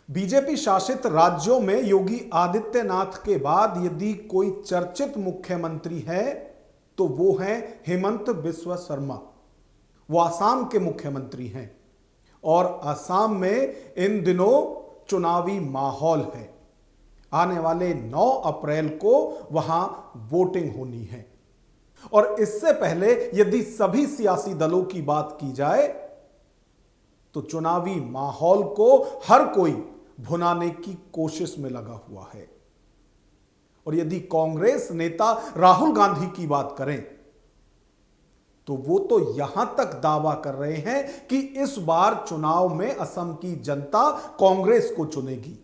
BJP शासित राज्यों में योगी आदित्यनाथ के बाद यदि कोई चर्चित मुख्यमंत्री है तो वो है हेमंत बिस्वा शर्मा। वो असम के मुख्यमंत्री हैं और असम में इन दिनों चुनावी माहौल है। आने वाले 9 अप्रैल को वहां वोटिंग होनी है और इससे पहले यदि सभी सियासी दलों की बात की जाए तो चुनावी माहौल को हर कोई भुनाने की कोशिश में लगा हुआ है। और यदि कांग्रेस नेता राहुल गांधी की बात करें तो वो तो यहां तक दावा कर रहे हैं कि इस बार चुनाव में असम की जनता कांग्रेस को चुनेगी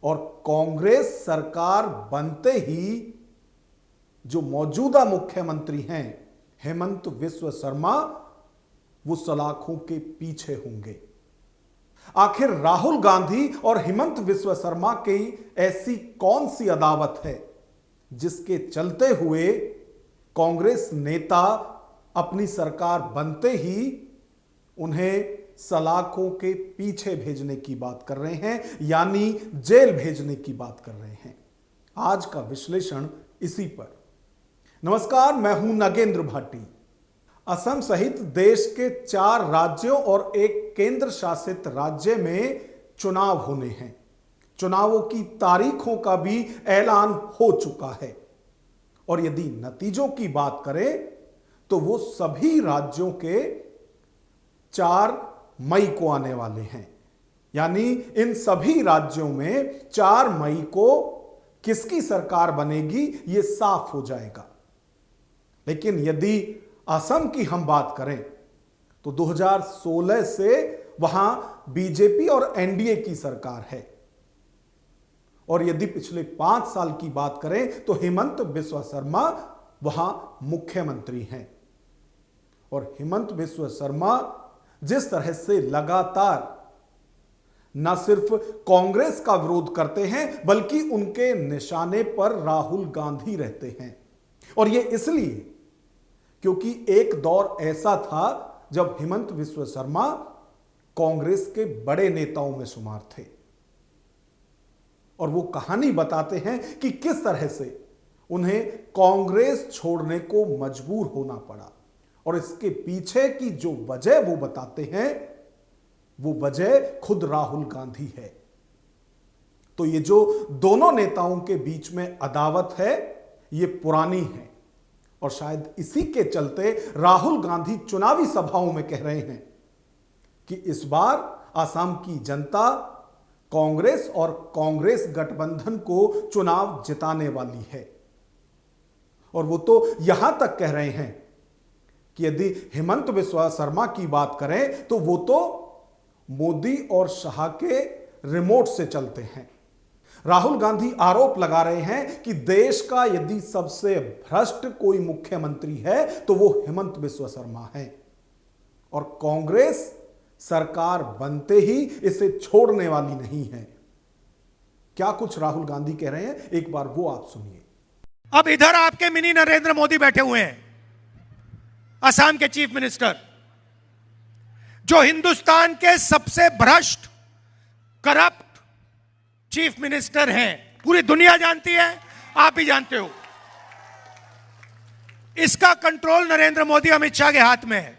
और कांग्रेस सरकार बनते ही जो मौजूदा मुख्यमंत्री हैं हेमंत बिस्वा शर्मा वो सलाखों के पीछे होंगे। आखिर राहुल गांधी और हेमंत बिस्वा शर्मा की ऐसी कौन सी अदावत है जिसके चलते हुए कांग्रेस नेता अपनी सरकार बनते ही उन्हें सलाखों के पीछे भेजने की बात कर रहे हैं, यानी जेल भेजने की बात कर रहे हैं। आज का विश्लेषण इसी पर। नमस्कार, मैं हूं नागेंद्र भाटी। असम सहित देश के 4 राज्यों और एक केंद्र शासित राज्य में चुनाव होने हैं। चुनावों की तारीखों का भी ऐलान हो चुका है और यदि नतीजों की बात करें तो वो सभी राज्यों के 4 मई को आने वाले हैं। यानी इन सभी राज्यों में 4 मई को किसकी सरकार बनेगी यह साफ हो जाएगा। लेकिन यदि असम की हम बात करें तो 2016 से वहां बीजेपी और एनडीए की सरकार है और यदि पिछले 5 साल की बात करें तो हेमंत बिस्वा शर्मा वहां मुख्यमंत्री हैं। और हेमंत बिस्वा शर्मा जिस तरह से लगातार न सिर्फ कांग्रेस का विरोध करते हैं बल्कि उनके निशाने पर राहुल गांधी रहते हैं और यह इसलिए क्योंकि एक दौर ऐसा था जब हेमंत बिस्वा शर्मा कांग्रेस के बड़े नेताओं में शुमार थे और वो कहानी बताते हैं कि किस तरह से उन्हें कांग्रेस छोड़ने को मजबूर होना पड़ा और इसके पीछे की जो वजह वो बताते हैं वो वजह खुद राहुल गांधी है। तो ये जो दोनों नेताओं के बीच में अदावत है ये पुरानी है और शायद इसी के चलते राहुल गांधी चुनावी सभाओं में कह रहे हैं कि इस बार असम की जनता कांग्रेस और कांग्रेस गठबंधन को चुनाव जिताने वाली है। और वो तो यहां तक कह रहे हैं कि यदि हेमंत बिस्वा शर्मा की बात करें तो वो तो मोदी और शाह के रिमोट से चलते हैं। राहुल गांधी आरोप लगा रहे हैं कि देश का यदि सबसे भ्रष्ट कोई मुख्यमंत्री है तो वो हेमंत बिस्वा शर्मा है और कांग्रेस सरकार बनते ही इसे छोड़ने वाली नहीं है। क्या कुछ राहुल गांधी कह रहे हैं, एक बार वो आप सुनिए। अब इधर आपके मिनी नरेंद्र मोदी बैठे हुए हैं, असम के चीफ मिनिस्टर, जो हिंदुस्तान के सबसे भ्रष्ट करप्ट चीफ मिनिस्टर हैं। पूरी दुनिया जानती है, आप भी जानते हो। इसका कंट्रोल नरेंद्र मोदी अमित शाह के हाथ में है।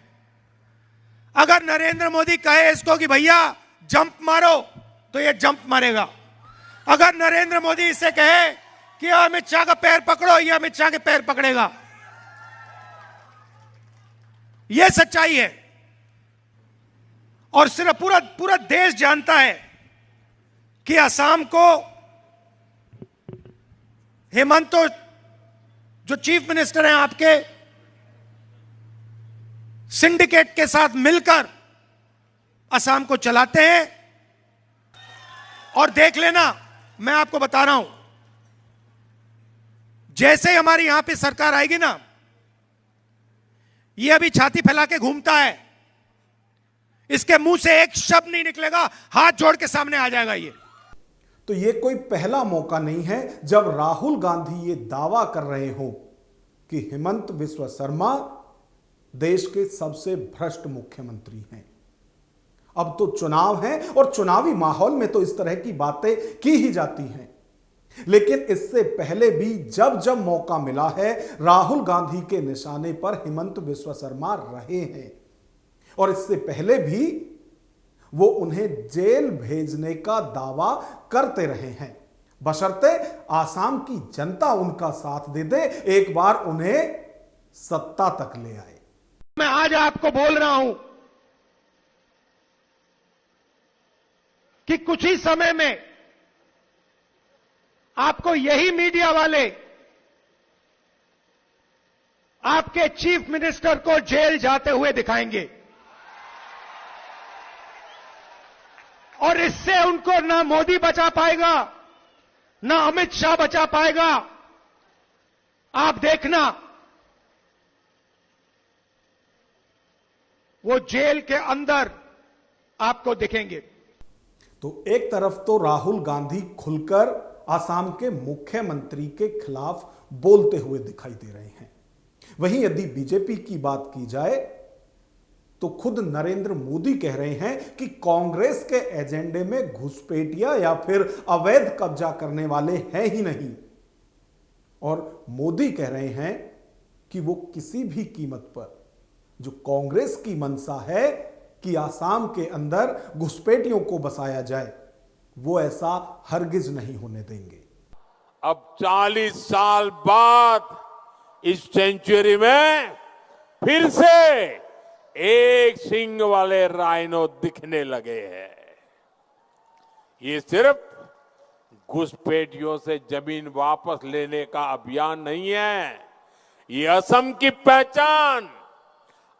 अगर नरेंद्र मोदी कहे इसको कि भैया जंप मारो तो ये जंप मारेगा। अगर नरेंद्र मोदी इसे कहे कि अमित शाह का पैर पकड़ो, ये अमित शाह के पैर पकड़ेगा। यह सच्चाई है और सिर्फ पूरा देश जानता है कि असम को हेमंत जो चीफ मिनिस्टर हैं आपके सिंडिकेट के साथ मिलकर असम को चलाते हैं। और देख लेना, मैं आपको बता रहा हूं, जैसे ही हमारी यहां पे सरकार आएगी ना, ये अभी छाती फैला के घूमता है, इसके मुंह से एक शब्द नहीं निकलेगा, हाथ जोड़ के सामने आ जाएगा ये। तो ये कोई पहला मौका नहीं है जब राहुल गांधी ये दावा कर रहे हो कि हेमंत बिस्वा शर्मा देश के सबसे भ्रष्ट मुख्यमंत्री हैं। अब तो चुनाव है और चुनावी माहौल में तो इस तरह की बातें की ही जाती हैं। लेकिन इससे पहले भी जब जब मौका मिला है, राहुल गांधी के निशाने पर हेमंत बिस्वा शर्मा रहे हैं और इससे पहले भी वो उन्हें जेल भेजने का दावा करते रहे हैं, बशर्ते आसाम की जनता उनका साथ दे दे, एक बार उन्हें सत्ता तक ले आए। मैं आज आपको बोल रहा हूं कि कुछ ही समय में आपको यही मीडिया वाले आपके चीफ मिनिस्टर को जेल जाते हुए दिखाएंगे और इससे उनको ना मोदी बचा पाएगा, ना अमित शाह बचा पाएगा। आप देखना, वो जेल के अंदर आपको दिखेंगे। तो एक तरफ तो राहुल गांधी खुलकर आसाम के मुख्यमंत्री के खिलाफ बोलते हुए दिखाई दे रहे हैं, वहीं यदि बीजेपी की बात की जाए तो खुद नरेंद्र मोदी कह रहे हैं कि कांग्रेस के एजेंडे में घुसपैठिया या फिर अवैध कब्जा करने वाले हैं ही नहीं। और मोदी कह रहे हैं कि वो किसी भी कीमत पर जो कांग्रेस की मंशा है कि आसाम के अंदर घुसपैठियों को बसाया जाए, वो ऐसा हरगिज नहीं होने देंगे। अब 40 साल बाद इस सेंचुरी में फिर से एक सींग वाले राइनो दिखने लगे हैं। ये सिर्फ घुसपैठियों से जमीन वापस लेने का अभियान नहीं है, ये असम की पहचान,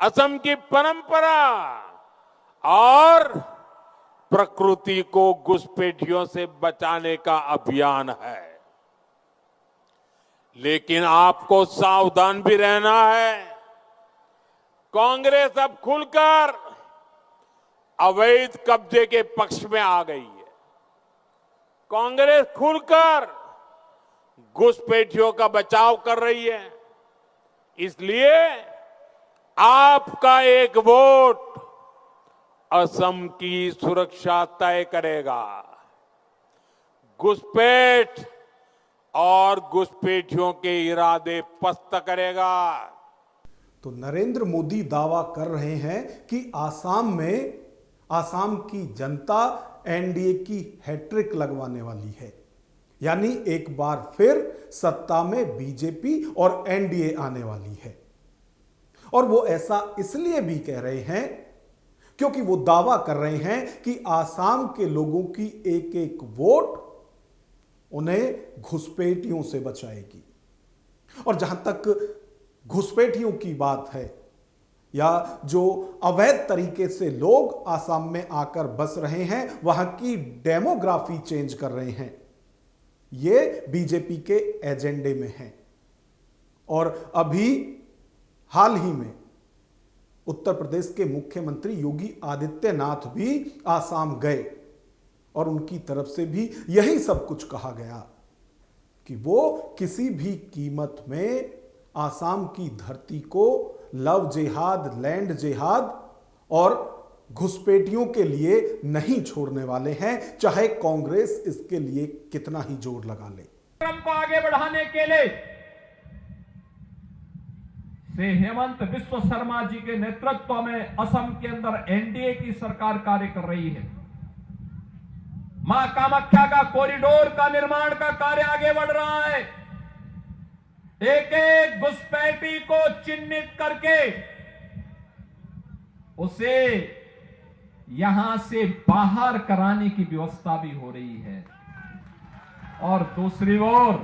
असम की परंपरा और प्रकृति को घुसपैठियों से बचाने का अभियान है। लेकिन आपको सावधान भी रहना है। कांग्रेस अब खुलकर अवैध कब्जे के पक्ष में आ गई है। कांग्रेस खुलकर घुसपैठियों का बचाव कर रही है। इसलिए आपका एक वोट असम की सुरक्षा तय करेगा। घुसपैठ और घुसपैठियों के इरादे पस्त करेगा। तो नरेंद्र मोदी दावा कर रहे हैं कि आसाम की जनता एनडीए की हैट्रिक लगवाने वाली है, यानी एक बार फिर सत्ता में बीजेपी और एनडीए आने वाली है। और वो ऐसा इसलिए भी कह रहे हैं क्योंकि वो दावा कर रहे हैं कि आसाम के लोगों की एक एक वोट उन्हें घुसपैठियों से बचाएगी। और जहां तक घुसपैठियों की बात है या जो अवैध तरीके से लोग आसाम में आकर बस रहे हैं, वहां की डेमोग्राफी चेंज कर रहे हैं, ये बीजेपी के एजेंडे में है। और अभी हाल ही में उत्तर प्रदेश के मुख्यमंत्री योगी आदित्यनाथ भी आसाम गए और उनकी तरफ से भी यही सब कुछ कहा गया कि वो किसी भी कीमत में आसाम की धरती को लव जिहाद, लैंड जिहाद और घुसपैठियों के लिए नहीं छोड़ने वाले हैं, चाहे कांग्रेस इसके लिए कितना ही जोर लगा ले। कार्यक्रम को आगे बढ़ाने के लिए से हेमंत बिस्वा शर्मा जी के नेतृत्व में असम के अंदर एनडीए की सरकार कार्य कर रही है। मां कामाख्या का कॉरिडोर का निर्माण का कार्य आगे बढ़ रहा है। एक एक घुसपैठी को चिन्हित करके उसे यहां से बाहर कराने की व्यवस्था भी हो रही है। और दूसरी ओर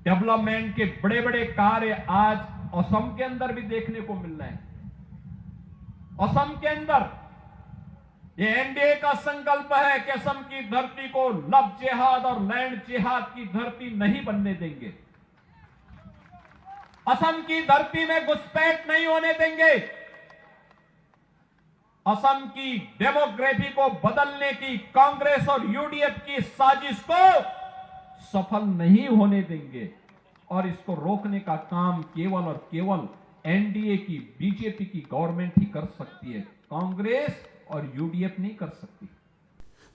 डेवलपमेंट के बड़े बड़े कार्य आज असम के अंदर भी देखने को मिल रहे हैं। असम के अंदर ये एनडीए का संकल्प है कि असम की धरती को लव जिहाद और लैंड जिहाद की धरती नहीं बनने देंगे। असम की धरती में घुसपैठ नहीं होने देंगे। असम की डेमोग्राफी को बदलने की कांग्रेस और यूडीएफ की साजिश को सफल नहीं होने देंगे। और इसको रोकने का काम केवल और केवल एनडीए की, बीजेपी की गवर्नमेंट ही कर सकती है। कांग्रेस और यूडीएफ नहीं कर सकती।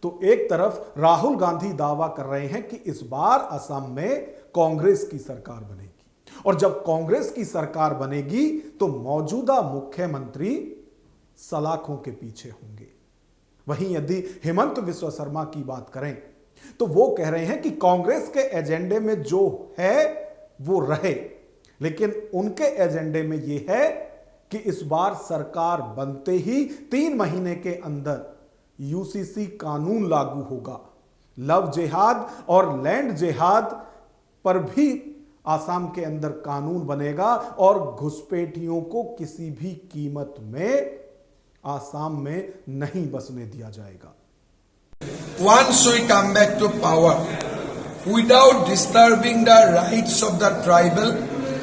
तो एक तरफ राहुल गांधी दावा कर रहे हैं कि इस बार असम में कांग्रेस की सरकार बनेगी, और जब कांग्रेस की सरकार बनेगी तो मौजूदा मुख्यमंत्री सलाखों के पीछे होंगे। वहीं यदि हेमंत बिस्वा शर्मा की बात करें तो वो कह रहे हैं कि कांग्रेस के एजेंडे में जो है वो रहे, लेकिन उनके एजेंडे में ये है कि इस बार सरकार बनते ही 3 महीने के अंदर यूसीसी कानून लागू होगा। लव जिहाद और लैंड जिहाद पर भी आसाम के अंदर कानून बनेगा और घुसपैठियों को किसी भी कीमत में आसाम में नहीं बसने दिया जाएगा। Once we come back to power, without disturbing the rights of the tribal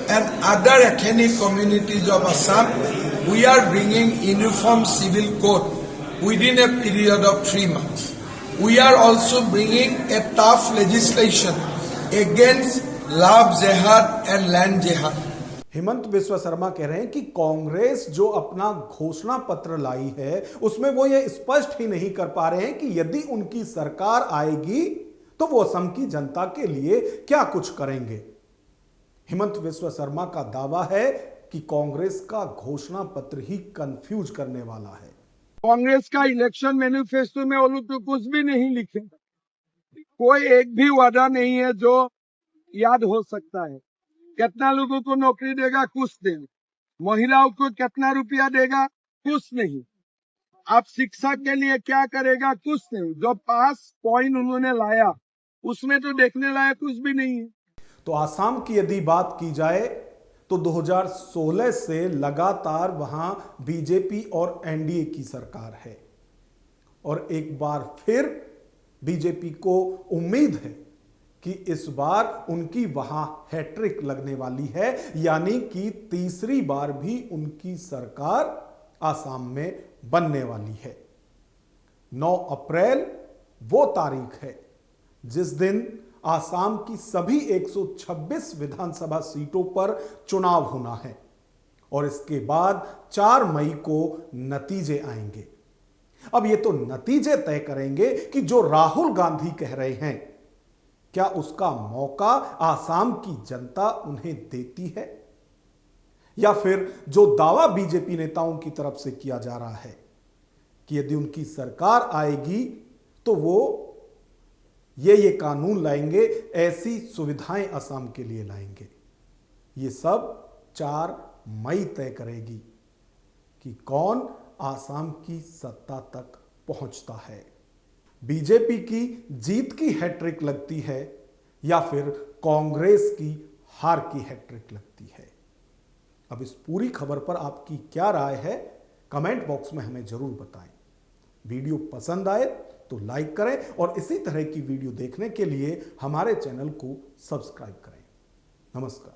and other ethnic communities of Assam, we are bringing uniform civil code within a period of 3 months. We are also bringing a tough legislation against love jihad and land jihad. Hemant Biswa Sharma कह रहे हैं कि कांग्रेस जो अपना घोषणा पत्र लाई है उसमें वो ये स्पष्ट ही नहीं कर पा रहे हैं कि यदि उनकी सरकार आएगी तो वो असम की जनता के लिए क्या कुछ करेंगे। हेमंत बिस्वा शर्मा का दावा है कि कांग्रेस का घोषणा पत्र ही कंफ्यूज करने वाला है। कांग्रेस का इलेक्शन मैनिफेस्टो में वो लोग तो कुछ भी नहीं लिखे, कोई एक भी वादा नहीं है जो याद हो सकता है। कितना लोगों को नौकरी देगा, कुछ नहीं। महिलाओं को कितना रुपया देगा, कुछ नहीं। आप शिक्षा के लिए क्या करेगा, कुछ नहीं। जो 5 पॉइंट उन्होंने लाया उसमें तो देखने लायक कुछ भी नहीं है। तो आसाम की यदि बात की जाए तो 2016 से लगातार वहां बीजेपी और एनडीए की सरकार है, और एक बार फिर बीजेपी को उम्मीद है कि इस बार उनकी वहां हैट्रिक लगने वाली है, यानी कि तीसरी बार भी उनकी सरकार आसाम में बनने वाली है। 9 अप्रैल वो तारीख है जिस दिन आसाम की सभी 126 विधानसभा सीटों पर चुनाव होना है, और इसके बाद 4 मई को नतीजे आएंगे। अब ये तो नतीजे तय करेंगे कि जो राहुल गांधी कह रहे हैं क्या उसका मौका आसाम की जनता उन्हें देती है, या फिर जो दावा बीजेपी नेताओं की तरफ से किया जा रहा है कि यदि उनकी सरकार आएगी तो वो ये कानून लाएंगे, ऐसी सुविधाएं असम के लिए लाएंगे। ये सब 4 मई तय करेगी कि कौन आसाम की सत्ता तक पहुंचता है। बीजेपी की जीत की हैट्रिक लगती है या फिर कांग्रेस की हार की हैट्रिक लगती है। अब इस पूरी खबर पर आपकी क्या राय है, कमेंट बॉक्स में हमें जरूर बताएं। वीडियो पसंद आए तो लाइक करें और इसी तरह की वीडियो देखने के लिए हमारे चैनल को सब्सक्राइब करें। नमस्कार।